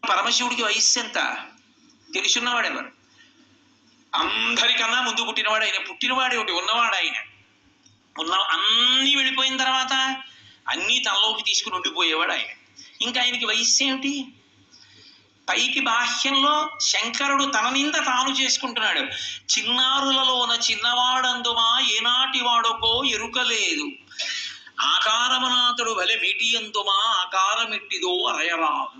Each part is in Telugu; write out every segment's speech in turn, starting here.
పరమశివుడికి వయస్సు ఎంత తెలుసున్నవాడెవరు? అందరికన్నా ముందు పుట్టినవాడు ఆయన, పుట్టినవాడు ఒకటి, ఉన్నవాడు ఆయన. అన్నీ వెళ్ళిపోయిన తర్వాత అన్నీ తనలోకి తీసుకుని ఉండిపోయేవాడు ఆయన. ఇంకా ఆయనకి వయస్సు ఏమిటి? పైకి బాహ్యంలో శంకరుడు తన నింద తాను చేసుకుంటున్నాడు. చిన్నారులలోన చిన్నవాడందుమా ఏనాటి వాడుకో ఎరుకలేదు, ఆకారమనాథుడు వలె మీటియందుమా ఆకారమెట్టిదో అరయరాదు.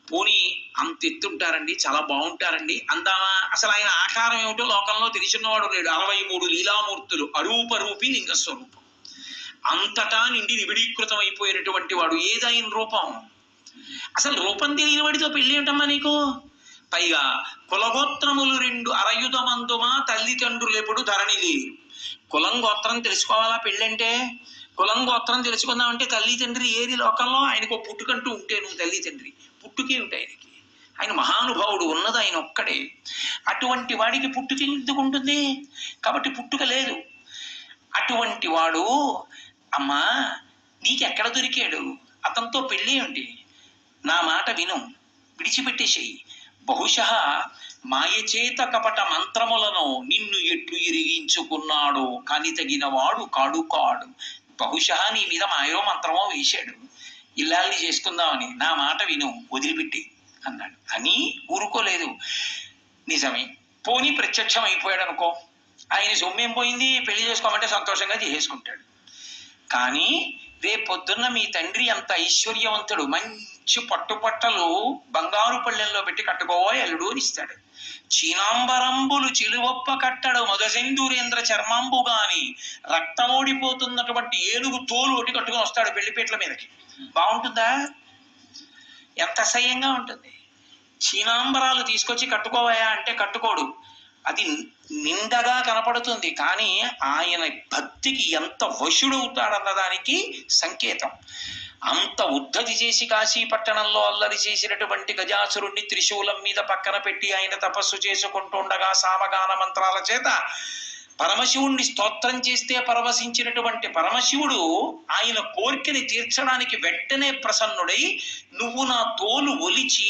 పోనీ అంత ఎత్తుంటారండి, చాలా బాగుంటారండి అందామా? అసలు ఆయన ఆకారం ఏమిటో లోకంలో తెలిసినవాడు లేడు. 63 లీలామూర్తులు, అరూపరూపి లింగస్వరూపం, అంతటా నిండి నిబిడీకృతం అయిపోయినటువంటి వాడు. ఏదైన రూపం? అసలు రూపం తెలియని వాడితో పెళ్ళి ఏమిటమ్మా నీకు? పైగా కులగోత్రములు 2 అరయుధమందుమా తల్లిదండ్రులు ఎప్పుడు ధరణి లేరు. కులం గోత్రం తెలుసుకోవాలా పెళ్ళంటే? కులం గోత్రం తెలుసుకుందామంటే తల్లి తండ్రి ఏది లోకంలో? ఆయనకు పుట్టుకంటూ ఉంటే నువ్వు తల్లి తండ్రి పుట్టుకే ఉంటాయి ఆయనకి. ఆయన మహానుభావుడు, ఉన్నది ఆయన ఒక్కడే. అటువంటి వాడికి పుట్టుక ఎందుకు ఉంటుంది? కాబట్టి పుట్టుక లేదు. అటువంటి వాడు అమ్మా నీకెక్కడ దొరికాడు? అతనితో పెళ్ళి ఏమిటి? నా మాట విను, విడిచిపెట్టేసేయి. బహుశः మాయచేత కపట మంత్రములను నిన్ను ఎట్లు ఇరిగించుకున్నాడో కాని తగిన వాడు కాడు కాడు. బహుశः నీ మీద మాయో మంత్రమో వేశాడు ఇల్లాల్ని చేసుకుందామని. నా మాట విను, వదిలిపెట్టి అన్నాడు. అని ఊరుకోలేదు. నిజమే, పోనీ ప్రత్యక్షం అయిపోయాడు అనుకో, ఆయన సొమ్మేం పోయింది? పెళ్లి చేసుకోమంటే సంతోషంగా చేసుకుంటాడు. కానీ రేపొద్దున్న మీ తండ్రి అంత ఐశ్వర్యవంతుడు, మంచి పట్టుపట్టలు బంగారు పళ్ళెల్లో పెట్టి కట్టుకోవో అల్లుడు అని ఇస్తాడు. చీనాంబరంబులు చిలువొప్ప కట్టడు మధుసేందూరేంద్ర చర్మంబు గాని రక్తమోడిపోతున్నటువంటి ఏనుగు తోలు ఒకటి కట్టుకుని వస్తాడు పెళ్లిపేట్ల మీదకి. బాగుంటుందా? ఎంత అసహ్యంగా ఉంటుంది. చీనాంబరాలు తీసుకొచ్చి కట్టుకోవాయా అంటే కట్టుకోడు. అది నిండగా కనపడుతుంది, కానీ ఆయన భక్తికి ఎంత వశుడవుతాడన్న దానికి సంకేతం. అంత ఉద్ధతి చేసి కాశీ పట్టణంలో అల్లరి చేసినటువంటి గజాసురుణ్ణి త్రిశూలం మీద పక్కన పెట్టి ఆయన తపస్సు చేసుకుంటుండగా సామగాన మంత్రాల చేత పరమశివుణ్ణి స్తోత్రం చేస్తే పరవశించినటువంటి పరమశివుడు ఆయన కోరికని తీర్చడానికి వెంటనే ప్రసన్నుడై, నువ్వు నా తోలు ఒలిచి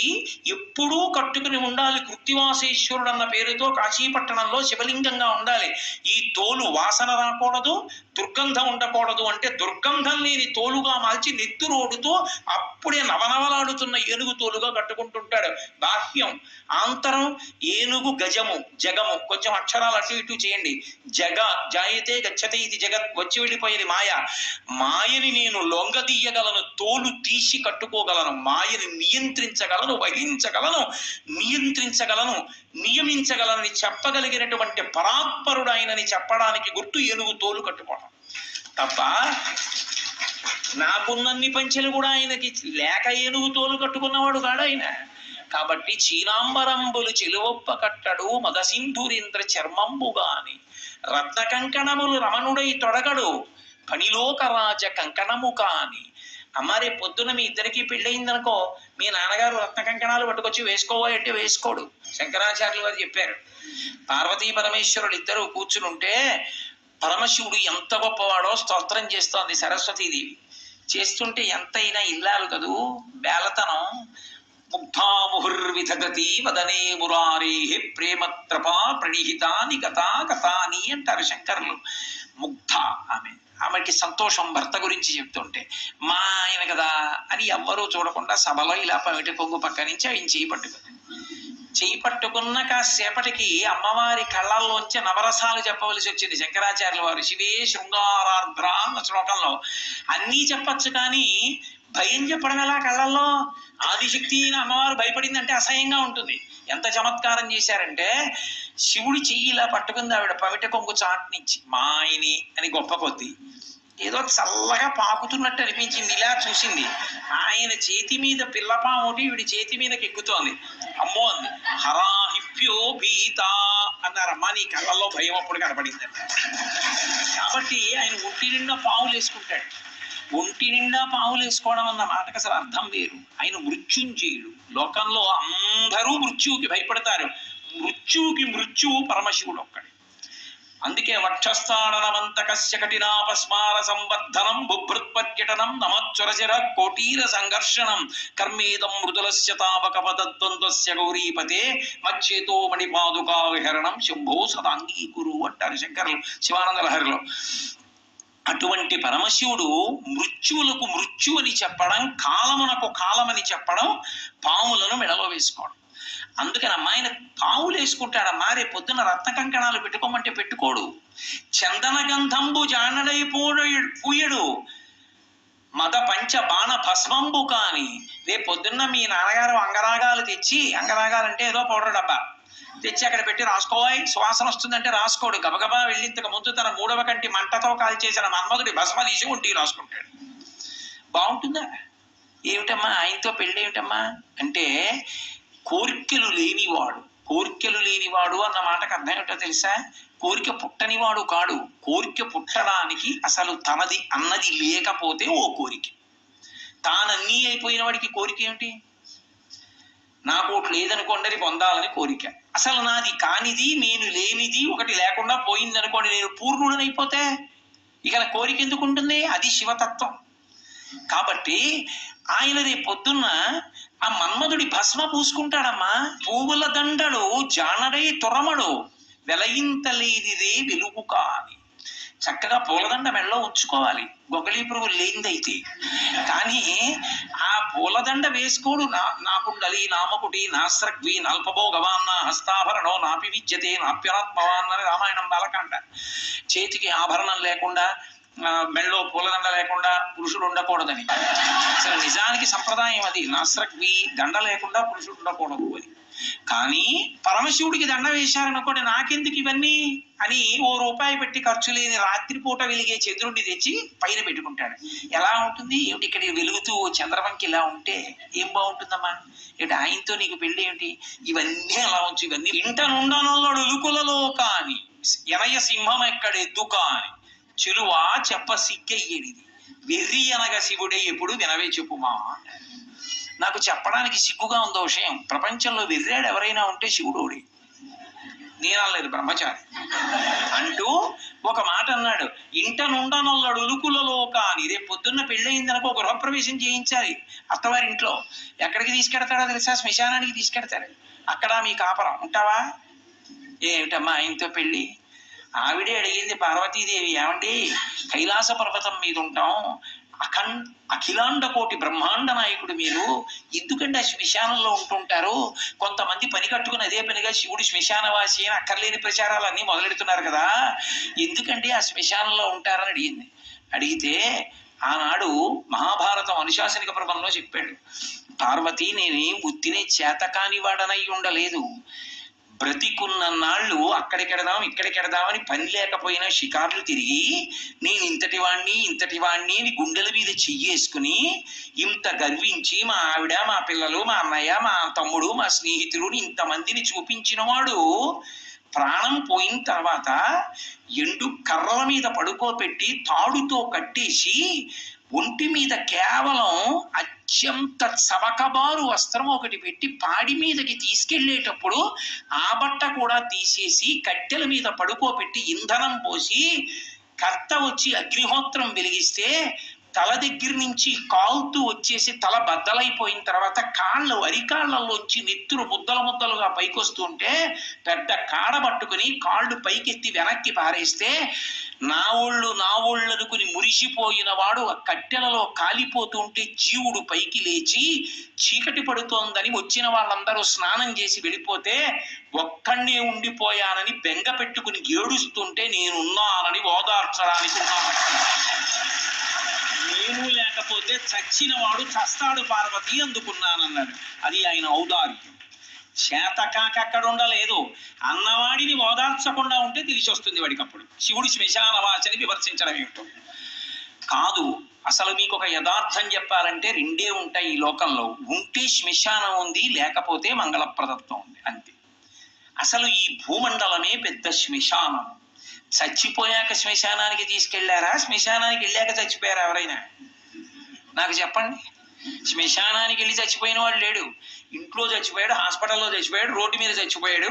ఎప్పుడూ కట్టుకుని ఉండాలి, కృత్తివాసేశ్వరుడు అన్న పేరుతో కాశీపట్టణంలో శివలింగంగా ఉండాలి. ఈ తోలు వాసన రాకూడదు, దుర్గంధం ఉండకూడదు అంటే దుర్గంధం లేని తోలుగా మార్చి నెత్తురోడుతో అప్పుడే నవనవలాడుతున్న ఏనుగు తోలుగా కట్టుకుంటుంటాడు. బాహ్యం. ఆంతరం ఏనుగు గజము జగము. కొంచెం అక్షరాలు అటు ఇటు చేయండి. జగ జాయతే గచ్చతే, ఇది జగత్, వచ్చి వెళ్ళిపోయేది మాయ. మాయని నేను లొంగదీయగలను, తోలు తీసి కట్టుకోగలను, మాయని నియంత్రించగలను, వహించగలను, నియంత్రించగలను, నియమించగలనని చెప్పగలిగినటువంటి పరాత్పరుడు ఆయనని చెప్పడానికి గుర్తు ఏనుగు తోలు కట్టుకోవడం తప్ప నాకున్నన్ని పంచెలు కూడా ఆయనకి లేక ఏనుగు తోలు కట్టుకున్నవాడు కాడు ఆయన. కాబట్టి చీనాంబరంబులు చెలువొప్ప కట్టడు మదసింధురేంద్ర చర్మంబు గాని రత్న కంకణములు రమణుడై తొడగడు పనిలోక రాజ కంకణము కాని. అమ్మారే పొద్దున మీ ఇద్దరికి పెళ్ళయిందనుకో, మీ నాన్నగారు రత్న కంకణాలు పట్టుకొచ్చి వేసుకోవాలి అంటే వేసుకోడు. శంకరాచార్యులు వారు చెప్పారు, పార్వతీ పరమేశ్వరులు ఇద్దరు కూర్చునుంటే పరమశివుడు ఎంత గొప్పవాడో స్తోత్రం చేస్తోంది సరస్వతీదేవి. చేస్తుంటే ఎంతైనా ఇల్లాలు కదూ, బేలతనం. ముగ్ధాముహుర్విధగతి వదనే మురారే ప్రేమత్రపా ప్రణిహితాని కథా కథాని అంటారు శంకరులు. ముగ్ధ ఆమెకి సంతోషం భర్త గురించి చెప్తుంటే. మా ఆయన కదా అని ఎవ్వరూ చూడకుండా సభలో ఇలా పమిటి కొంగు పక్క నుంచి ఆయన చేయి పట్టుకున్న కాసేపటికి అమ్మవారి కళ్ళల్లోంచి నవరసాలు చెప్పవలసి వచ్చింది శంకరాచార్యుల వారు. శివే శృంగారార్ద్ర అన్న శ్లోకంలో అన్నీ చెప్పచ్చు, కానీ భయం చెప్పడం ఎలా కళ్ళల్లో? ఆదిశక్తి అమ్మవారు భయపడిందంటే అసహ్యంగా ఉంటుంది. ఎంత చమత్కారం చేశారంటే, శివుడి చెయ్యి ఇలా పట్టుకుంది ఆవిడ పవిట కొంగు చాటు నుంచి. మా ఆయని అని గొప్ప కొద్ది ఏదో చల్లగా పాకుతున్నట్టు అనిపించింది. ఇలా చూసింది, ఆయన చేతి మీద పిల్లపాము ఒకటి వీడి చేతి మీదకి ఎక్కుతోంది. అమ్మో అంది. హరాహిప్యో భీత అన్నారమ్మా, నీ కళ్ళల్లో భయం అప్పుడు కనపడిందంట. కాబట్టి ఆయన ఒంటి నిండా పావులు వేసుకుంటాడు. ఒంటి నిండా పావులు వేసుకోవడం అన్న మాటకు అసలు అర్థం వేరు. ఆయన మృత్యుంజయుడు. లోకంలో అందరూ మృత్యువుకి భయపడతారు. మృత్యువుకి మృత్యువు పరమశివుడు ఒక్కడే. అందుకే వక్షస్థాడనమంతకస్య కఠినాపస్మార సంవర్ధనం బుభృత్పర్యటనం నమచ్చురచిర కోటీర సంఘర్షణం కర్మేదం మృదులస్య తావకపదద్వంద్వస్య గౌరీపతే మచ్చేతో మణిపాదుకా విహరణం శంభో సదాంగీకురు అంటారు శంకరులు శివానంద లహరిలో. అటువంటి పరమశివుడు మృత్యువులకు మృత్యు అని చెప్పడం, కాలమునకు కాలమని చెప్పడం, పాములను మెడలో వేసుకోవడం. అందుకని అమ్మాయిన పావులు వేసుకుంటాడమ్మా. రేపు పొద్దున రత్న కంకణాలు పెట్టుకోమంటే పెట్టుకోడు. చందన గంధంబు జానడై పూయడు మద పంచ బాణ భస్మంబు కాని. రేపు పొద్దున్న మీ నాన్నగారు అంగరాగాలు తెచ్చి, అంగరాగాలంటే ఏదో పౌడర్ డబ్బా తెచ్చి అక్కడ పెట్టి రాసుకోవాలి, సువాసన వస్తుందంటే రాసుకోడు. గబగబా వెళ్ళి ఇంతకు ముందు తన 3వ కంటి మంటతో కాల్చేసిన మన్మధుడి భస్మ తీసి ఒంటికి రాసుకుంటాడు. బాగుంటుందా? ఏమిటమ్మా ఆయనతో పెళ్ళి ఏమిటమ్మా అంటే, కోరికలు లేనివాడు. కోరికలు లేనివాడు అన్న మాటకు అర్థం ఏమిటో తెలుసా? కోరిక పుట్టనివాడు కాడు. కోరిక పుట్టడానికి అసలు తనది అన్నది లేకపోతే ఓ కోరిక. తానన్నీ అయిపోయిన వాడికి కోరిక ఏమిటి? నాకు ఒకటి లేదనుకోండి పొందాలని కోరిక. అసలు నాది కానిది, నేను లేనిది ఒకటి లేకుండా పోయిందనుకోండి, నేను పూర్ణుడనైపోతే ఇక కోరిక ఎందుకు ఉంటుంది? అది శివతత్వం. కాబట్టి ఆయన రేపు పొద్దున్న ఆ మన్మధుడి భస్మ పూసుకుంటాడమ్మా. పువ్వుల దండలు జానడై తొరమడు వెలయింతలేనిదే వెలుగు కాని. చక్కగా పూలదండ మెడలో ఉంచుకోవాలి, గొంగళీ పురుగు లేనిదైతే. కానీ ఆ పూలదండ వేసుకోడు. నాకుండలి నామకుటి నాస్రగ్వి నల్పభోగవాన్న హస్తాభరణో నాపి విద్యతే నాప్యనాత్మవాన్ అని రామాయణం బాలకాండ. చేతికి ఆభరణం లేకుండా, మెళ్ళో పూలదండ లేకుండా పురుషుడు ఉండకూడదని. అసలు నిజానికి సంప్రదాయం అది. నాస్రగ్వి దండ లేకుండా పురుషుడు ఉండకూడదు అని. కానీ పరమశివుడికి దండ వేశారనుకోండి, నాకెందుకు ఇవన్నీ అని ₹1 పెట్టి ఖర్చు లేని రాత్రిపూట వెలిగే చంద్రుడిని తెచ్చి పైన పెట్టుకుంటాడు. ఎలా ఉంటుంది ఏమిటి? ఇక్కడ వెలుగుతూ చంద్రవంకి ఇలా ఉంటే ఏం బాగుంటుందమ్మా? ఏమిటి ఆయనతో నీకు పెళ్ళి ఏమిటి? ఇవన్నీ అలా ఉంచు. ఇవన్నీ ఇంట నుండనొల్లడు ఉలుకులలో కాని ఎనయ సింహం ఎక్కడెద్దు కాని చెరువా చెప్ప సిగ్గయ్యేది వెర్రి అనగా శివుడే ఎప్పుడు వినవే చెప్పుమా. నాకు చెప్పడానికి సిగ్గుగా ఉందో విషయం. ప్రపంచంలో వెర్రాడు ఎవరైనా ఉంటే శివుడోడే. నేనలేదు, బ్రహ్మచారి అంటూ ఒక మాట అన్నాడు. ఇంట నుండనొల్లడు ఉలుకులలో కాని. రేపు పొద్దున్న పెళ్ళయిందనుకో గృహప్రవేశం చేయించాలి అత్తవారింట్లో. ఎక్కడికి తీసుకెడతాడో తెలుసా? శ్మశానానికి తీసుకెడతాడు. అక్కడ మీ కాపరం ఉంటావా? ఏమిటమ్మా ఆయనతో పెళ్ళి? ఆవిడే అడిగింది పార్వతీదేవి, ఏమండి కైలాస పర్వతం మీద ఉంటాం, అఖిలాండ కోటి బ్రహ్మాండ నాయకుడు మీరు, ఎందుకంటే ఆ శ్మశానంలో ఉంటుంటారు? కొంతమంది పని కట్టుకుని అదే పనిగా శివుడు శ్మశానవాసి అని అక్కర్లేని ప్రచారాలన్నీ మొదలెడుతున్నారు కదా, ఎందుకంటే ఆ శ్మశానంలో ఉంటారని అడిగింది. అడిగితే ఆనాడు మహాభారతం అనుశాసనిక పర్వంలో చెప్పాడు, పార్వతి నేనేం ఉత్తినే చేతకాని వాడనై ఉండలేదు. బ్రతికున్న నాళ్ళు అక్కడికెడదాం ఇక్కడికెడదామని పని లేకపోయినా షికార్లు తిరిగి నేను ఇంతటి వాణ్ణి అని గుండెల మీద చెయ్యేసుకుని ఇంత గర్వించి మా ఆవిడ, మా పిల్లలు, మా అన్నయ్య, మా తమ్ముడు, మా స్నేహితులు ఇంతమందిని చూపించిన వాడు ప్రాణం పోయిన తర్వాత ఎండు కర్రల మీద పడుకోబెట్టి తాడుతో కట్టేసి ఒంటి మీద కేవలం అత్యంత చవకబారు వస్త్రం ఒకటి పెట్టి పాడి మీదకి తీసుకెళ్లేటప్పుడు ఆ బట్ట కూడా తీసేసి కట్టెల మీద పడుకోబెట్టి ఇంధనం పోసి కర్త వచ్చి అగ్నిహోత్రం వెలిగిస్తే తల దగ్గర నుంచి కాలుతూ వచ్చేసి తల బద్దలైపోయిన తర్వాత అరికాళ్లలోంచి నెత్తురు ముద్దలుగా పైకొస్తుంటే పెద్ద కాడ పట్టుకుని కాళ్ళు పైకెత్తి వెనక్కి పారేస్తే నా ఒళ్ళు అనుకుని మురిసిపోయిన వాడు కట్టెలలో కాలిపోతుంటే జీవుడు పైకి లేచి చీకటి పడుతోందని వచ్చిన వాళ్ళందరూ స్నానం చేసి వెళ్ళిపోతే ఒక్కడే ఉండిపోయానని బెంగ పెట్టుకుని ఏడుస్తుంటే నేనున్నానని ఓదార్చడానికి ఉన్నాను. నేను లేకపోతే చచ్చిన వాడు చస్తాడు పార్వతి అందుకున్నానన్నాడు. అది ఆయన ఔదార్యం. చేతకాక అక్కడ ఉండలేదు. అన్నవాడిని ఓదార్చకుండా ఉంటే తెలిసి వస్తుంది వాడికప్పుడు శివుడి శ్మశానవాసిని విమర్శించడం ఏమిటో కాదు. అసలు మీకు ఒక యథార్థం చెప్పాలంటే 2 ఉంటాయి ఈ లోకంలో. ఉంటే శ్మశానం ఉంది, లేకపోతే మంగళప్రదత్వం ఉంది, అంతే. అసలు ఈ భూమండలమే పెద్ద శ్మశానం. చచ్చిపోయాక శ్మశానానికి తీసుకెళ్లారా? శ్మశానానికి వెళ్ళాక చచ్చిపోయారా ఎవరైనా? నాకు చెప్పండి. శ్మశానానికి వెళ్ళి చచ్చిపోయిన వాడు లేడు. ఇంట్లో చచ్చిపోయాడు, హాస్పిటల్లో చచ్చిపోయాడు, రోడ్డు మీద చచ్చిపోయాడు,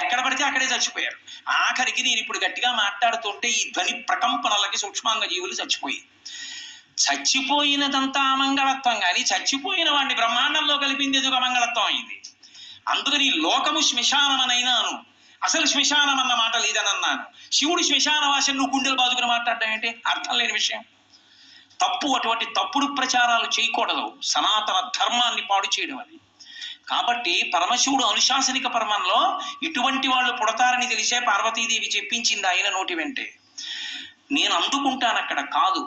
ఎక్కడ పడితే అక్కడే చచ్చిపోయారు. ఆఖరికి నేను ఇప్పుడు గట్టిగా మాట్లాడుతుంటే ఈ ధ్వని ప్రకంపనలకి సూక్ష్మాంగ జీవులు చచ్చిపోయి, చచ్చిపోయినదంతా అమంగళత్వం కానీ చచ్చిపోయిన వాడిని బ్రహ్మాండంలో కలిపింది ఎదుగు అమంగళత్వం అయింది. అందుకని లోకము శ్మశానమనైనాను, అసలు శ్మశానం అన్న మాట లేదని అన్నాను. శివుడు శ్మశానవాసం నువ్వు గుండెలు బాదుకుని మాట్లాడడం ఏంటి? అర్థం లేని విషయం. తప్పు. అటువంటి తప్పుడు ప్రచారాలు చేయకూడదు. సనాతన ధర్మాన్ని పాడు చేయడం అది. కాబట్టి పరమశివుడు అనుశాసనిక పర్వంలో ఇటువంటి వాళ్ళు పుడతారని తెలిసే పార్వతీదేవి చెప్పించింది ఆయన నోటి వెంటే. నేను అందుకుంటాను అక్కడ కాదు,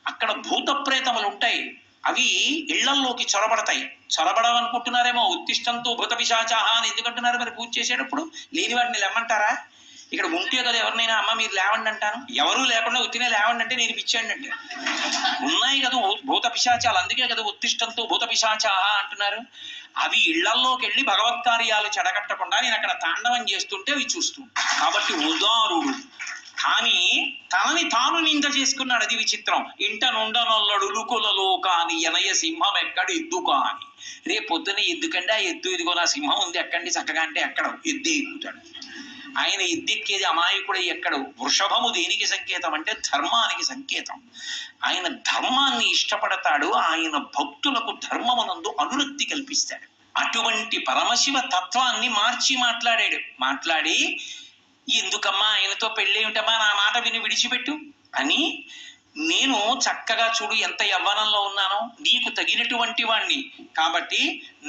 అక్కడ భూత ప్రేతములు ఉంటాయి, అవి ఇళ్లల్లోకి చొరబడతాయి. చొరబడవనుకుంటున్నారేమో, ఉత్తిష్టంతో భూత పిశాచాహ అని ఎందుకంటున్నారు మరి పూజ చేసేటప్పుడు? లేని వాటిని లేమంటారా? ఇక్కడ ఉంటే కదా ఎవరినైనా అమ్మ మీరు లేవండి అంటాను. ఎవరూ లేకుండా ఉత్తినే లేవండి అంటే నేను పిచ్చాండి అంటే. ఉన్నాయి కదా భూత పిశాచాలు, అందుకే కదా ఉత్తిష్టంతో భూత పిశాచాహ అంటున్నారు. అవి ఇళ్లల్లోకి వెళ్ళి భగవత్కార్యాలు చెడగట్టకుండా నేను అక్కడ తాండవం చేస్తుంటే అవి చూస్తూ. కాబట్టి ఉదారుడు కానీ తనని తాను నింద చేసుకున్నాడు. అది విచిత్రం. ఇంట నుండనొల్లడు ఉలుకులలో కాని ఎనయ సింహం ఎక్కడు ఎద్దు కాని. రేపు పొద్దున ఎందుకంటే ఆ ఎద్దు, ఇదిగో నా సింహం ఉంది ఎక్కండి చక్కగా అంటే ఎక్కడ ఎద్దే ఎక్కుతాడు. ఆయన ఎద్దెక్కేది అమాయకుడే ఎక్కడు. వృషభము దేనికి సంకేతం అంటే ధర్మానికి సంకేతం. ఆయన ధర్మాన్ని ఇష్టపడతాడు, ఆయన భక్తులకు ధర్మమునందు అనురక్తి కల్పిస్తాడు. అటువంటి పరమశివ తత్వాన్ని మార్చి మాట్లాడి ఎందుకమ్మా ఆయనతో పెళ్ళేమిటమ్మా, నా మాట విని విడిచిపెట్టు అని, నేను చక్కగా చూడు ఎంత యవ్వనంలో ఉన్నానో, నీకు తగినటువంటి వాణ్ణి కాబట్టి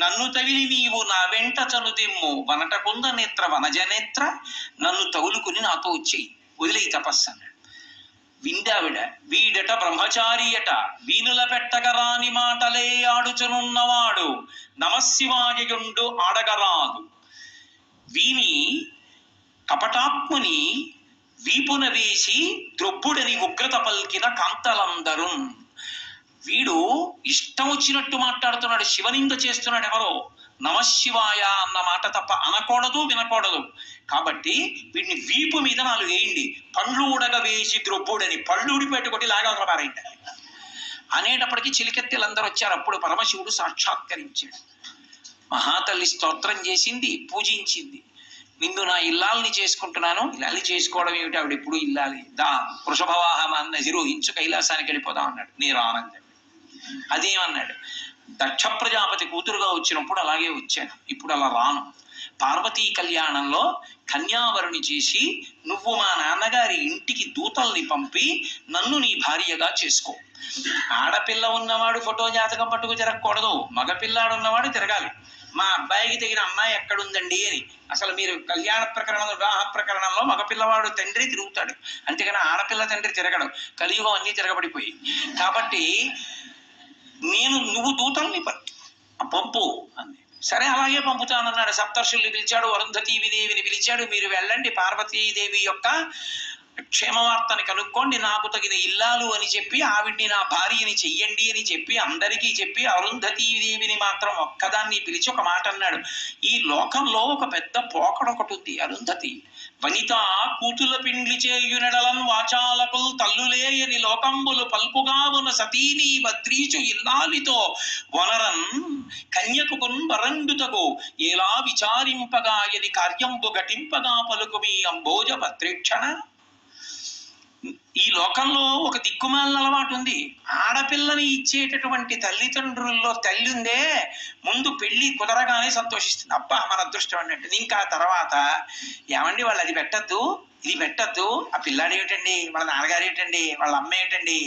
నన్ను తగిలి నీవు నా వెంట చనుదిమ్ము వనటకుంద నేత్ర వనజనేత్ర, నన్ను తగులుకుని నాతో వచ్చేయి, వదిలేయి తపస్సు అన్నాడు. విందావిడ, వీడట బ్రహ్మచారియట, వీనుల పెట్టగరాని మాటలే ఆడుచునున్నవాడు, నమశివాయుండు ఆడగరాదు, వీని కపటాత్ముని వీపున వేసి ద్రొబ్బుడని ఉగ్రత పల్కిన కాంతలందరూ. వీడు ఇష్టం వచ్చినట్టు మాట్లాడుతున్నాడు, శివనింద చేస్తున్నాడు. ఎవరో నమశివాయ అన్న మాట తప్ప అనకూడదు, వినకూడదు. కాబట్టి వీడిని వీపు మీద 4 వేయండి, పండ్లు ఉడగ వేసి ద్రొబ్బుడని, పళ్ళు ఊడిపెట్టుకొట్టి లాగా పారేయండి అనేటప్పటికీ చిలికెత్తెలందరూ వచ్చారు. అప్పుడు పరమశివుడు సాక్షాత్కరించాడు. మహాతల్లి స్తోత్రం చేసింది, పూజించింది. నిన్ను నా ఇల్లాల్ని చేసుకుంటున్నాను. ఇల్లాల్ని చేసుకోవడం ఏమిటి, ఆవిడ ఎప్పుడు ఇల్లాలి, దా వృషభవాహనాన్ని అధిరోహించు కైలాసానికి వెళ్ళిపోదాం అన్నాడు. నేను రానంది. అదేమన్నాడు, దక్ష ప్రజాపతి కూతురుగా వచ్చినప్పుడు అలాగే వచ్చాను, ఇప్పుడు అలా రాను. పార్వతీ కళ్యాణంలో కన్యావరుని చేసి నువ్వు మా నాన్నగారి ఇంటికి దూతల్ని పంపి నన్ను నీ భార్యగా చేసుకో. ఆడపిల్ల ఉన్నవాడు ఫోటో జాతకం పట్టుకు తిరగకూడదు, మగపిల్లాడు ఉన్నవాడు తిరగాలి. మా అబ్బాయికి తగిన అమ్మాయి ఎక్కడుందండి అని. అసలు మీరు కళ్యాణ ప్రకరణంలో, వివాహ ప్రకరణంలో మగపిల్లవాడు తండ్రి తిరుగుతాడు, అంతేగాని ఆడపిల్ల తండ్రి తిరగడు. కలియుగం అన్నీ తిరగబడిపోయి. కాబట్టి నువ్వు దూతల్ని పంపు అంది. సరే అలాగే పంపుతానన్నాడు. సప్తర్షుల్ని పిలిచాడు, అరుంధతీదేవిని పిలిచాడు. మీరు వెళ్ళండి, పార్వతీదేవి యొక్క క్షేమవార్తని కనుక్కోండి, నాకు తగిన ఇల్లాలు అని చెప్పి ఆవిడ్ని నా భార్యని చెయ్యండి అని చెప్పి అందరికీ చెప్పి అరుంధతీదేవిని మాత్రం ఒక్కదాన్ని పిలిచి ఒక మాట అన్నాడు. ఈ లోకంలో ఒక పెద్ద పోకడొకటి ఉంది. అరుంధతి వనిత కూతుల పిండ్లి చేయునెడలన్ వాచాలకుల్ తల్లులేయని లోకంబులు పల్పుగా ఉన్న సతీని వద్రీచు ఇల్లాలితో వనరన్ కన్యకుకున్ వరండుతగు ఎలా విచారింపగా ఎని కార్యంబు ఘటింపగా పలుకు మీ అంబోజ భద్రేక్షణ. ఈ లోకంలో ఒక దిక్కుమాలిన అలవాటు ఉంది. ఆడపిల్లని ఇచ్చేటటువంటి తల్లిదండ్రుల్లో తల్లి ఉందే, ముందు పెళ్లి కుదరగానే సంతోషిస్తుంది, అబ్బా మన అదృష్టం అన్నట్టు. ఇంకా తర్వాత ఏమండి వాళ్ళు అది పెట్టద్దు, ఇది పెట్టద్దు, ఆ పిల్లాడు ఏమిటండి, వాళ్ళ నాన్నగారు ఏమిటండి, వాళ్ళ అమ్మ ఏమిటండి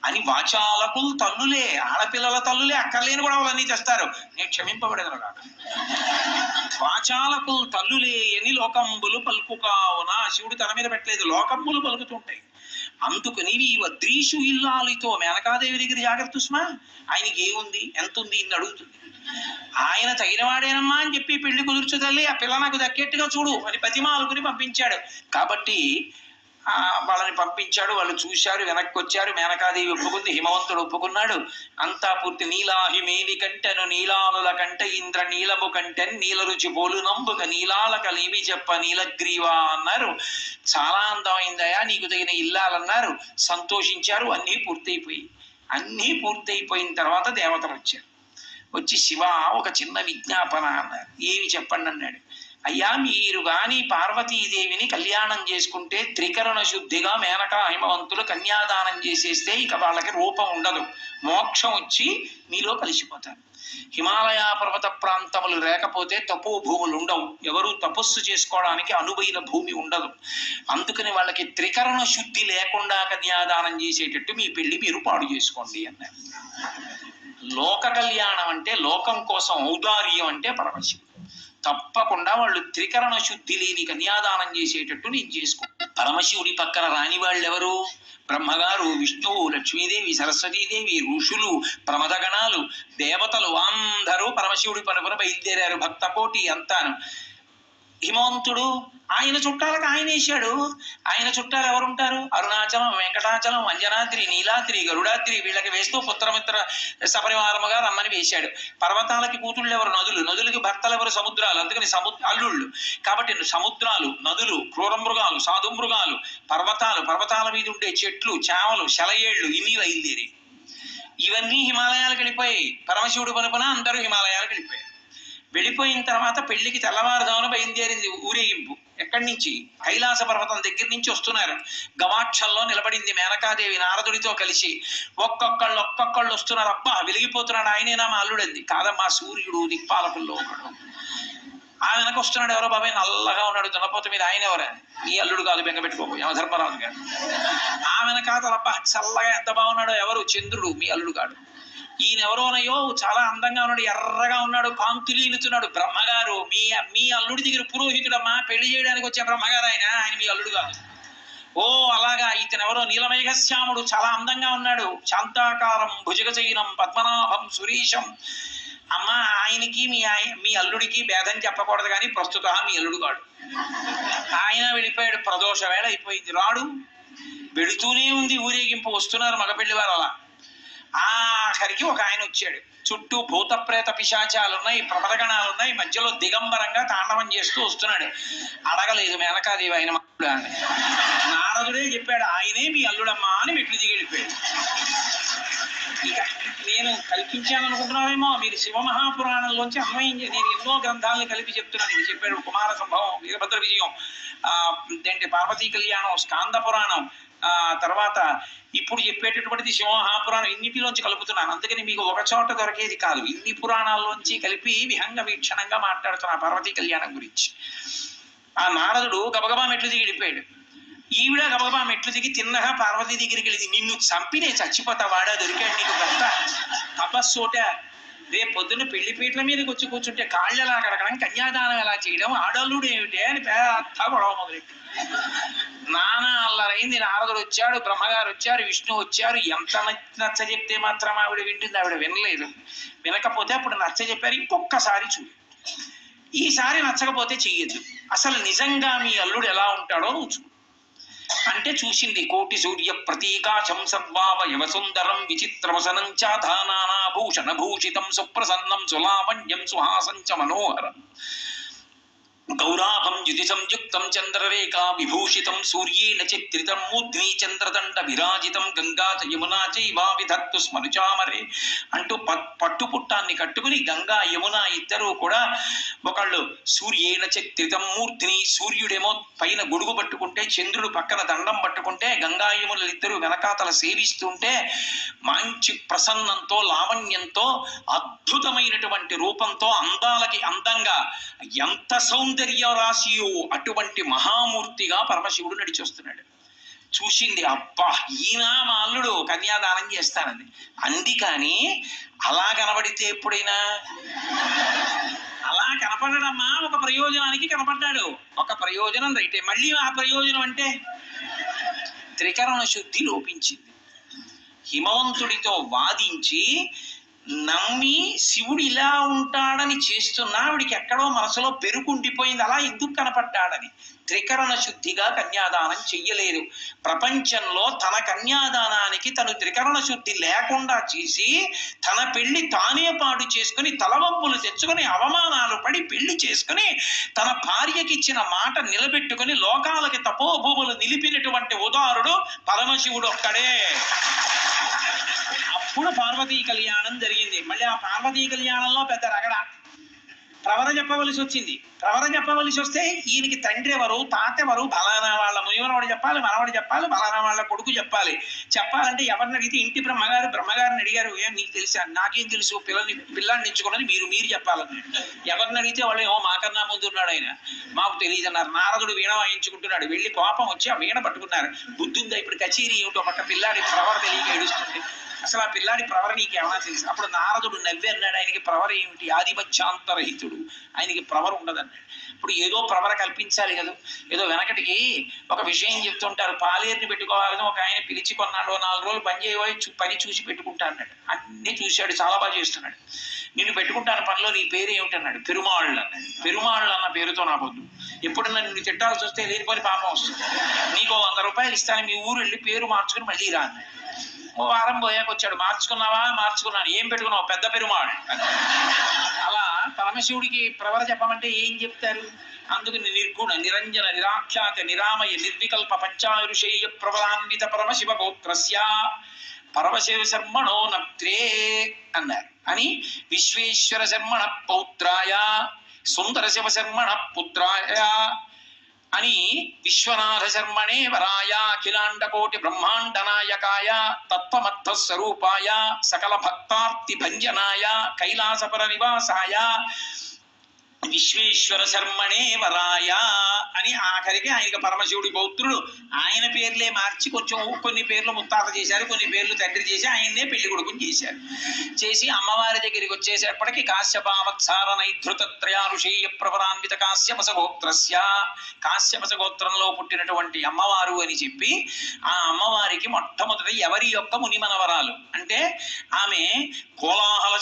అని వాచాలకు తల్లులే, ఆడపిల్లల తల్లులే అక్కర్లేని కూడా వాళ్ళన్నీ తెస్తారు. నేను క్షమింపబడేదను కాదు. వాచాలకు తల్లులే ఎని లోకంబులు పలుకుకావున. శివుడు తన మీద పెట్టలేదు, లోకంబులు పలుకుతుంటాయి. అందుకని ఈ వద్రీషు ఇల్లాలితో, మేనకాదేవి దగ్గర జాగ్రత్త సుమా, ఆయనకి ఏముంది ఎంత ఉంది ఇన్ని అడుగుతుంది. ఆయన తగినవాడేనమ్మా అని చెప్పి పెళ్లి కుదుర్చు తల్లి, ఆ పిల్ల నాకు దక్కేట్టుగా చూడు అని బతిమాలుకుని పంపించాడు. కాబట్టి వాళ్ళని పంపించాడు. వాళ్ళు చూశారు, వెనక్కి వచ్చారు. మేనకాదేవి ఒప్పుకుంది, హిమవంతుడు ఒప్పుకున్నాడు. అంతా పూర్తి. నీలాహి మేలి కంటెను నీలానుల కంట ఇంద్ర నీలము కంటెన్ నీల రుచి పోలు నంబుక నీలాల కలిమి చెప్ప నీలగ్రీవా అన్నారు. చాలా అందమైందయా, నీకు తగిన ఇల్లాలన్నారు. సంతోషించారు. అన్నీ పూర్తయిపోయి తర్వాత దేవతలు వచ్చారు. వచ్చి శివ ఒక చిన్న విజ్ఞాపన అన్నారు. ఏమి చెప్పండి అన్నాడు. అయ్యా మీరు గాని పార్వతీదేవిని కళ్యాణం చేసుకుంటే త్రికరణ శుద్ధిగా మేనకా హిమవంతులు కన్యాదానం చేసేస్తే ఇక వాళ్ళకి రూపం ఉండదు, మోక్షం వచ్చి మీలో కలిసిపోతారు. హిమాలయ పర్వత ప్రాంతములు లేకపోతే తపో భూములు ఉండవు, ఎవరు తపస్సు చేసుకోవడానికి అనువైన భూమి ఉండదు. అందుకని వాళ్ళకి త్రికరణ శుద్ధి లేకుండా కన్యాదానం చేసేటట్టు మీ పెళ్లి మీరు పాడు చేసుకోండి అన్నారు. లోక కళ్యాణం అంటే లోకం కోసం ఔదార్యం అంటే పరమశివుడు. తప్పకుండా వాళ్ళు త్రికరణ శుద్ధి లేని కన్యాదానం చేసేటట్టు నేను చేసుకుంటాను. పరమశివుడి పక్కన రాని వాళ్ళు ఎవరు? బ్రహ్మగారు, విష్ణువు, లక్ష్మీదేవి, సరస్వతీదేవి, ఋషులు, ప్రమదగణాలు, దేవతలు అందరూ పరమశివుడి పనుపున బయలుదేరారు. భక్తకోటి అంతాను. హిమవంతుడు ఆయన చుట్టాలకు ఆయన వేశాడు. ఆయన చుట్టాలు ఎవరుంటారు? అరుణాచలం, వెంకటాచలం, అంజనాద్రి, నీలాద్రి, గరుడాద్రి వీళ్ళకి వేస్తూ పుత్రమిత్ర సపరివారముగా రమ్మని వేశాడు. పర్వతాలకి కూతుళ్ళు ఎవరు? నదులు. నదులకి భర్తలు ఎవరు? సముద్రాలు. అందుకని అల్లుళ్ళు. కాబట్టి సముద్రాలు, నదులు, క్రూర మృగాలు, సాధు మృగాలు, పర్వతాలు, పర్వతాల మీద ఉండే చెట్లు, చేమలు, శలయేళ్లు ఇవి బయలుదేరి ఇవన్నీ హిమాలయాలకు వెళ్ళిపోయాయి. పరమశివుడు పనుపున అందరూ హిమాలయాలకు వెళ్ళిపోయారు. వెళ్ళిపోయిన తర్వాత పెళ్లికి తెల్లవారుజామున బయలుదేరింది ఊరేగింపు. ఎక్కడి నుంచి? కైలాస పర్వతం దగ్గర నుంచి వస్తున్నారు. గవాక్షంలో నిలబడింది మేనకాదేవి నారదుడితో కలిసి. ఒక్కొక్కళ్ళు వస్తున్నారు. అబ్బా వెలిగిపోతున్నాడు, ఆయనేనా మా అల్లుడంది. కాదమ్మా, సూర్యుడు దిక్పాలకుల్లో ఒకడు. ఆ వెనక వస్తున్నాడు. ఎవరో బాబాయ్ నల్లగా ఉన్నాడు దున్నపోత మీద, ఆయన ఎవరా? మీ అల్లుడు కాదు, బెంగపెట్టుకోబో, యమధర్మరాజు గారు. ఆ వెనకాతల అబ్బా చల్లగా ఎంత బాగున్నాడో, ఎవరు? చంద్రుడు, మీ అల్లుడు కాడు. ఈయన ఎవరోనయ్యో చాలా అందంగా ఉన్నాడు, ఎర్రగా ఉన్నాడు, కాంతులీనుతున్నాడు. బ్రహ్మగారు, మీ అల్లుడి దగ్గర పురోహితుడమ్మా, పెళ్లి చేయడానికి వచ్చే బ్రహ్మగారు ఆయన మీ అల్లుడు కాదు. ఓ అలాగా. ఇతను ఎవరో నీలమేఘశ్యాముడు, చాలా అందంగా ఉన్నాడు, శాంతాకారం, భుజగచైనం, పద్మనాభం, సురీశం. అమ్మ ఆయనకి మీ అల్లుడికి భేదం చెప్పకూడదు, కానీ ప్రస్తుత మీ అల్లుడు కాడు. ఆయన వెళ్ళిపోయాడు. ప్రదోష వేళ అయిపోయింది, రాడు. వెళుతూనే ఉంది ఊరేగింపు. వస్తున్నారు మగపెళ్లి వారు. అలా ఆఖరికి ఒక ఆయన వచ్చాడు. చుట్టూ భూత ప్రేత పిశాచాలున్నాయి, ప్రమదగణాలున్నాయి, మధ్యలో దిగంబరంగా తాండవం చేస్తూ వస్తున్నాడు. అడగలేదు మేనకాదేవి ఆయన అల్లుడు అని. నారదుడే చెప్పాడు, ఆయనే మీ అల్లుడమ్మా అని మెట్లు దిగి వెళ్ళిపోయాడు. ఇక నేను కల్పించాను అనుకుంటున్నారేమో, మీరు శివమహాపురాణంలోంచి అన్వయం నేను ఎన్నో గ్రంథాలను కలిపి చెప్తున్నాను. ఇది చెప్పాడు కుమార సంభవం, వీరభద్ర విజయం, పార్వతీ కళ్యాణం, స్కాంద పురాణం, తర్వాత ఇప్పుడు చెప్పేటటువంటిది శివమహాపురాణం. ఇన్నిటిలోంచి కలుపుతున్నాను. అందుకని మీకు ఒక చోట దొరికేది కాదు, ఇన్ని పురాణాల్లోంచి కలిపి విహంగ వీక్షణంగా మాట్లాడుతున్నా పార్వతీ కళ్యాణం గురించి. ఆ నారదుడు గబగబా మెట్లు దిగి వెళ్ళిపోయాడు. ఈవిడ గబగబా మెట్లు దిగి తిన్నగా పార్వతీ దగ్గరికి వెళ్ళింది. నిన్ను చంపినే చచ్చిపోతా, వాడా దొరికాడు నీకు భర్త, తపస్సోట. రేపు పొద్దున్న పెళ్లిపీటల మీదకి వచ్చి కూర్చుంటే కాళ్ళు ఎలా కడగడం, కన్యాదానం ఎలా చేయడం, ఆడల్లుడు ఏమిటే అని పెద్ద గొడవ మొదలెట్టి నానా అల్లరైంది. నారదుడు వచ్చాడు, బ్రహ్మగారు వచ్చారు, విష్ణు వచ్చారు. ఎంత నచ్చ చెప్తే మాత్రం ఆవిడ వింటుంది? ఆవిడ వినలేదు. వినకపోతే అప్పుడు నచ్చ చెప్పారు, ఇంకొక్కసారి చూడు, ఈసారి నచ్చకపోతే చెయ్యొద్దు, అసలు నిజంగా మీ అల్లుడు ఎలా ఉంటాడో నువ్వు చూడు అంటే చూసింది. కోటి సూర్య ప్రతీకాశం సర్వావయవ సుందరం విచిత్రవసనం చాధానాభూషణ భూషితం సుప్రసన్నం సులావణ్యం సుహాసం చ మనోహరం గౌరాభం యుధి సంయుక్తం చంద్రరేఖా విభూషితం సూర్యేణ చిత్రితం మూర్ధ్ని చంద్రదండ విరాజితం గంగా యమునా చైవా విధత్తు స్మరుచామరే అంటూ పట్టుపుట్టాన్ని కట్టుకుని గంగా యమున ఇద్దరు కూడా ఒకళ్ళు సూర్యేణ చిత్రితం మూర్ధ్ని, సూర్యుడేమో పైన గొడుగు పట్టుకుంటే, చంద్రుడు పక్కన దండం పట్టుకుంటే, గంగా యమునలు ఇద్దరు వెనకాతల సేవిస్తుంటే మంచి ప్రసన్నంతో లావణ్యంతో అద్భుతమైనటువంటి రూపంతో అందాలకి అందంగా ఎంత సౌందర్య రాశియో అటువంటి మహామూర్తిగా పరమశివుడు నడిచి వస్తున్నాడు. చూసింది, అబ్బా ఈయన మా అల్లుడు, కన్యాదానం చేస్తానంది అంది. కానీ అలా కనబడితే ఎప్పుడైనా అలా కనపడమ్మా, ఒక ప్రయోజనానికి కనపడ్డాడు. ఒక ప్రయోజనం రైతే, మళ్ళీ ఆ ప్రయోజనం అంటే త్రికరణ శుద్ధి లోపించింది. హిమవంతుడితో వాదించి నమ్మి శివుడు ఇలా ఉంటాడని చేస్తున్నా ఆవిడికి ఎక్కడో మనసులో పెరుకుండిపోయింది, అలా ఎందుకు కనపడ్డాడని. త్రికరణ శుద్ధిగా కన్యాదానం చెయ్యలేదు. ప్రపంచంలో తన కన్యాదానానికి తను త్రికరణ శుద్ధి లేకుండా చేసి తన పెళ్లి తానే పాడు చేసుకుని తలవంపులు తెచ్చుకొని అవమానాలు పడి పెళ్లి చేసుకుని తన భార్యకి ఇచ్చిన మాట నిలబెట్టుకుని లోకాలకి తపోభూములు నిలిపినటువంటి ఉదారుడు పరమశివుడు ఒక్కడే. అప్పుడు పార్వతీ కళ్యాణం జరిగింది. మళ్ళీ ఆ పార్వతీ కళ్యాణంలో పెద్ద రగడ. ప్రవర చెప్పవలసి వచ్చింది. ప్రవర చెప్పవలసి వస్తే ఈయనకి తండ్రి ఎవరు, తాత ఎవరు, బలానా వాళ్ళ మునివనవాడు చెప్పాలి, మనవాడు చెప్పాలి, బలానా వాళ్ళ కొడుకు చెప్పాలి. చెప్పాలంటే ఎవరిని అడిగితే ఇంటి బ్రహ్మగారిని అడిగారు. ఏం నీకు తెలుసా? నాకేం తెలుసు, పిల్లాన్ని ఇచ్చుకున్నది మీరు చెప్పాలని. ఎవరిని అడిగితే వాళ్ళు ఏమో మాకన్నా ముందున్నాడు ఆయన, మాకు తెలియదు అన్నారు. నారదుడు వీణ వాయించుకుంటున్నాడు. వెళ్ళి కోపం వచ్చి ఆ వీణ పట్టుకున్నారు. బుద్ధుందా ఇప్పుడు కచేరీ ఏమిటో పక్క పిల్లాడి ప్రవర తెలియక ఏడుస్తుంది. అసలు ఆ పిల్లాడి ప్రవర నీకు ఏమన్నా తెలుసు? అప్పుడు నారదుడు నవ్వి అన్నాడు, ఆయనకి ప్రవర ఏమిటి, ఆదిమధ్యాంతరహితుడు, ఆయనకి ప్రవర ఉండదన్నాడు. ఇప్పుడు ఏదో ప్రవర కల్పించాలి కదా. ఏదో వెనకటికి ఒక విషయం చెప్తుంటారు, పాలేరుని పెట్టుకోవాలని ఒక ఆయన పిలిచి కొన్నాడు. 4 రోజులు పని చేయబోయి పని చూసి పెట్టుకుంటా అన్నాడు. అన్నీ చూశాడు, చాలా బాగా చేస్తున్నాడు. నిన్ను పెట్టుకుంటాను పనిలో, నీ పేరు ఏమిటన్నాడు. పెరుమాళ్ళు అన్నాడు. పెరుమాళ్ళు అన్న పేరుతో నాకొద్దు, ఎప్పుడన్నా నిన్ను తిట్టాల్సి వస్తే లేనిపోని పాపం వస్తుంది. నీకు 100 రూపాయలు ఇస్తాను, మీ ఊరు వెళ్ళి పేరు మార్చుకుని మళ్ళీ రా అన్నాడు. ఓ వారం పోయాక వచ్చాడు. మార్చుకున్నావా? మార్చుకున్నాను. ఏం పెట్టుకున్నావు? పెద్ద పెరుమాళ్. అలా పరమశివుడికి ప్రవర చెప్పమంటే ఏం చెప్తారు? అందుకని నిర్గుణ నిరంజన నిరాఖ్యాత నిరామయ నిర్వికల్ప పంచారుషేయ ప్రవరాన్విత పరమశివ గోత్రస్య పరమశివ శర్మణో నప్త్రే అన్నారు. అని విశ్వేశ్వర శర్మణ పౌత్రాయ సుందర శివ శర్మణ పుత్రాయ అని విశ్వనాథ శర్మణే వరాయ అఖిలాండకోటి బ్రహ్మాండ నాయకాయ తత్వమర్థ స్వరూపాయ సకల భక్తార్తి భంజనాయ కైలాసపర నివాసాయ విశ్వేశ్వర శర్మణే వరాయ అని ఆఖరికి ఆయనకి పరమశివుడి పౌత్రుడు. ఆయన పేర్లే మార్చి కొంచెం కొన్ని పేర్లు ముత్తాత చేశారు, కొన్ని పేర్లు తండ్రి చేసి ఆయన్నే పెళ్లి కొడుకుని చేశారు. చేసి అమ్మవారి దగ్గరికి వచ్చేసేపటికి కాశ్యపావత్సార నైధృతత్రయారుషేయ ప్రవరాన్విత కాశ్యపస గోత్రస్య, కాశ్యపస గోత్రంలో పుట్టినటువంటి అమ్మవారు అని చెప్పి ఆ అమ్మవారికి మొట్టమొదటి ఎవరి యొక్క మునిమనవరాలు అంటే ఆమె కోలాహల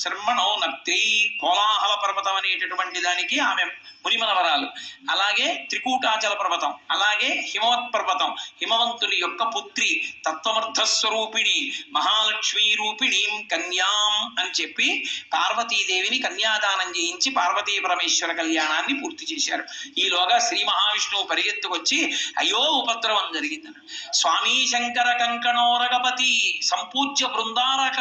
శర్మణో నత్రి, కోలాహల పర్వతం అనేటటువంటి దానికి ఆమె మునిమనవరాలు. అలాగే త్రికూటాచల పర్వతం, అలాగే హిమవత్ పర్వతం, హిమవంతుని యొక్క పుత్రి, తత్వమర్థస్వరూపిణి మహాలక్ష్మీ రూపిణీం కన్యాం అని చెప్పి పార్వతీదేవిని కన్యాదానం చేయించి పార్వతీ పరమేశ్వర కళ్యాణాన్ని పూర్తి చేశారు. ఈలోగా శ్రీ మహావిష్ణువు పరిగెత్తుకొచ్చి అయ్యో ఉపద్రవం జరిగిందని, స్వామీ శంకర కంకణోరగపతి సంపూజ్య బృందారక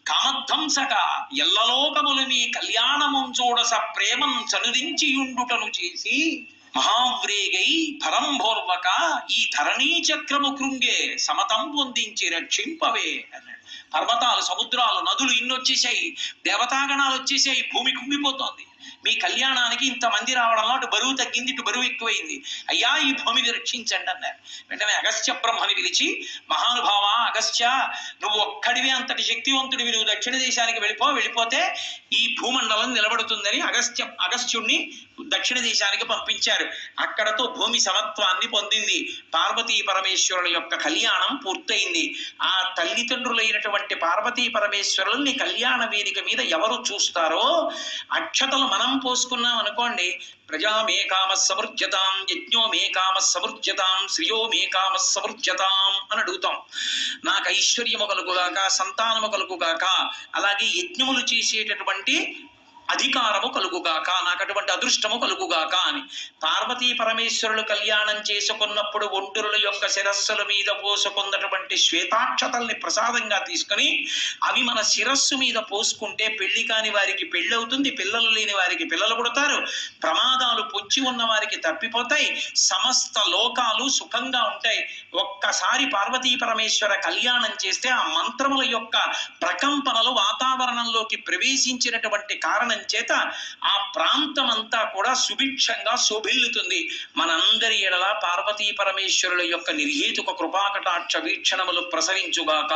కామధ్వంసక ఎల్లలోకములు మీ కళ్యాణము చూడస ప్రేమం చనుదించియుండుటను చేసి మహావ్రేగై పరంభోర్వక ఈ ధరణీ చక్రము కృంగే సమతం పొందించి రక్షింపవే అన్నాడు. పర్వతాలు, సముద్రాలు, నదులు ఇన్నొచ్చేసాయి, దేవతాగణాలు వచ్చేసాయి, భూమి కుంగిపోతోంది. మీ కళ్యాణానికి ఇంతమంది రావడంలో అటు బరువు తగ్గింది, ఇటు బరువు ఎక్కువైంది. అయ్యా ఈ భూమిని రక్షించండి అన్నారు. వెంటనే అగస్త్య బ్రహ్మని పిలిచి, మహానుభావ అగస్త్య, నువ్వు ఒక్కడివే అంతటి శక్తివంతుడివి, నువ్వు దక్షిణ దేశానికి వెళ్ళిపోతే ఈ భూమండలం నిలబడుతుందని అగస్త్యుణ్ణి దక్షిణ దేశానికి పంపించారు. అక్కడతో భూమి సమత్వాన్ని పొందింది. పార్వతీ పరమేశ్వరుల యొక్క కళ్యాణం పూర్తయింది. ఆ తల్లిదండ్రులైనటువంటి పార్వతీ పరమేశ్వరుల్ని కళ్యాణ వేదిక మీద ఎవరు చూస్తారో, అక్షతలు మనం పోసుకున్నాం అనుకోండి, ప్రజా మే కామ సమృజ్యతాం, యజ్ఞో మే కామ సమృజ్యతాం, శ్రియో మే కామ సమృజ్యతాం అని అడుగుతాం. నాకు ఐశ్వర్యము కలుగుగాక, సంతానము కలుగుగాక, అలాగే యజ్ఞములు చేసేటటువంటి అధికారము కలుగుగాక, నాకు అటువంటి అదృష్టము కలుగుగాక అని. పార్వతీ పరమేశ్వరులు కళ్యాణం చేసుకున్నప్పుడు ఒంటురుల యొక్క శిరస్సుల మీద పోసుకున్నటువంటి శ్వేతాక్షతల్ని ప్రసాదంగా తీసుకుని అవి మన శిరస్సు మీద పోసుకుంటే పెళ్లి కాని వారికి పెళ్లి అవుతుంది, పిల్లలు లేని వారికి పిల్లలు పుడతారు, ప్రమాదాలు పొంచి ఉన్న వారికి తప్పిపోతాయి, సమస్త లోకాలు సుఖంగా ఉంటాయి. ఒక్కసారి పార్వతీ పరమేశ్వర కళ్యాణం చేస్తే ఆ మంత్రముల యొక్క ప్రకంపనలు వాతావరణంలోకి ప్రవేశించినటువంటి కారణం చేత ఆ ప్రాంతం అంతా కూడా సుభిక్షంగా శోభిల్లుతుంది. మనందరి ఎడల పార్వతీ పరమేశ్వరుల యొక్క నిర్హేతుక కృపాకటాక్ష వీక్షణములు ప్రసరించుగాక.